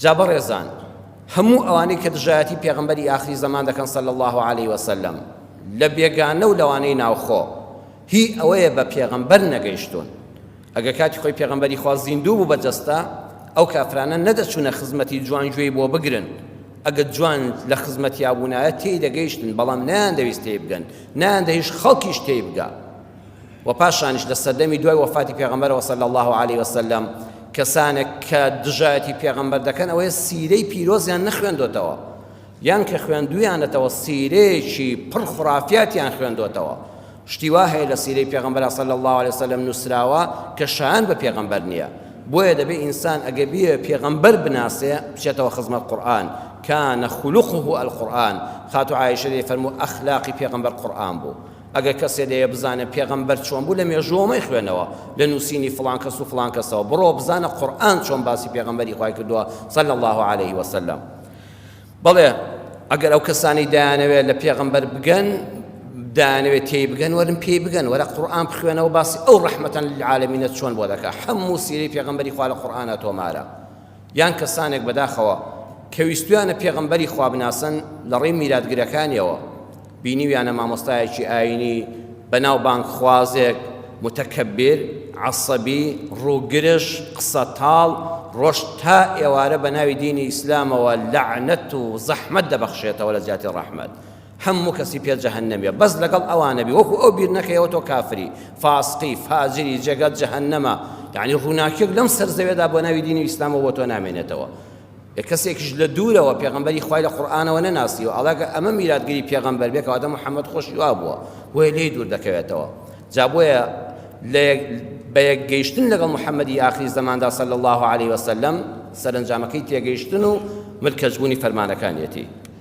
جا بەڕێزان هەموو ئەوانەی کە دژایەتی پێغەمبەری ئاخری زەمان دەکەن صلی الله عليه وسلم لە بێگانە و لەوانەی ناوخۆ هی ئەوەیە بە پێغەمبەر نەگەیشتون. ئەگە کاتی خۆی پێغەمبەری خوا زیندوو بوو بەجەستە ئەو کافرانە نەدەچوونە خزمەتی جوانگوێی بۆ بگرن. ئەگە جوان لە خزمەتیا بوونایە تێی دەگەیشتن، بەڵام نەیان دەویست تێی بگەن، نەیان دەهیش خەڵکیش تێی بگا. و پاشانیش لە سەردەمی دوای وەفاتی پێغەمبەرەوە صلی الله عليه وسلم کەسانێک کە دژایەتی پێغەمبەر دەکەن ئەوەیە سیرەی پیرۆزیان نەخوێندوتەوە، یان کە خوێندویانەتەوە سیرەیەکی پڕ خورافاتیان خوێندوتەوە. شتی وا هەیە لە سیرەی پێغەمبەر صلی الله عليه وسلم نووسراوە کە شایان بە پێغەمبەر نییە. بۆیە دەبێ ئینسان ئەگە بیە پێغەمبەر بناسێ بچێتەوە خزمەت قورئان. كان خلقه القرآن. خاتو عائشة يفرمو أخلاقي پێغەمبەر قورئان بوو. ئەگە کەسێ دەیە بزانە پێغەمبەر چۆن بوو لە مێژووەمەی خوێنەوە لە نووسینی فڵان کەس و فڵان کەسەوە، بڕۆ بزانە قورئان چۆن باسی پێغەمبەری خوای کردووە صلی الله عليه وسلم. بەڵێ ئەگەر ئەو کەسانی دایانەوێت لە پێغەمبەر بگەن، دایانەوێت تێی بگەن، وەرن پێی بگەن، وەرە قورئان بخوێنەوە باسی ئەو ڕەحمەتەن للعالەمینە چۆن بۆ دەکا. هەموو سیرەی پێغەمبەری خوا لە قورئانە تۆمارە. یان کەسانێک بەداخەوە کە ویستویانە پێغەمبەری خوا بناسن لە ڕێی میلادگرەکانیەوە، بینیویانە مامۆستایەکی ئاینی بەناو بانگ خوازێک متەکەبیر، عەسەبی، ڕووگرش، قسە تاڵ، ڕۆژ تا ئێوارە بە ناوی دینی ئیسلامەوە لەعنەت و زەحمەت دەبەخشێتەوە لە جیاتی ڕەحمەت. هەموو کەسی پێ جەهەنەمیە بەس لەگەڵ ئەوانە بی، وەکو ئەو بیر نەکەیەوە تۆ کافری، فاسقی، فاجری، جێگەت جەهەنەمە. یعنی ڕووناکیەک لەم سەر زەوێدا بۆ ناوی دینی ئیسلامەوە بۆ تۆ نامێنێتەوە. کەسێکیش لە دوورەوە پێغەمبەری خوای لە قورئانەوە نەناسیوە، ئەڵێ ئەمە میلادگیری پێغەمبەر بێ کەواتە محەممەد خۆشی وا بووە، بۆیە لێی دوور دەکەوێتەوە. جا بۆیە بە یەکگەیشتن لەگەڵ محەممەدی ئاخری زەماندا صلی الله عليه وسلم سەرنجامەکەی تێگەیشتن و ملکەجبوونی فەرمانەکانیەتی.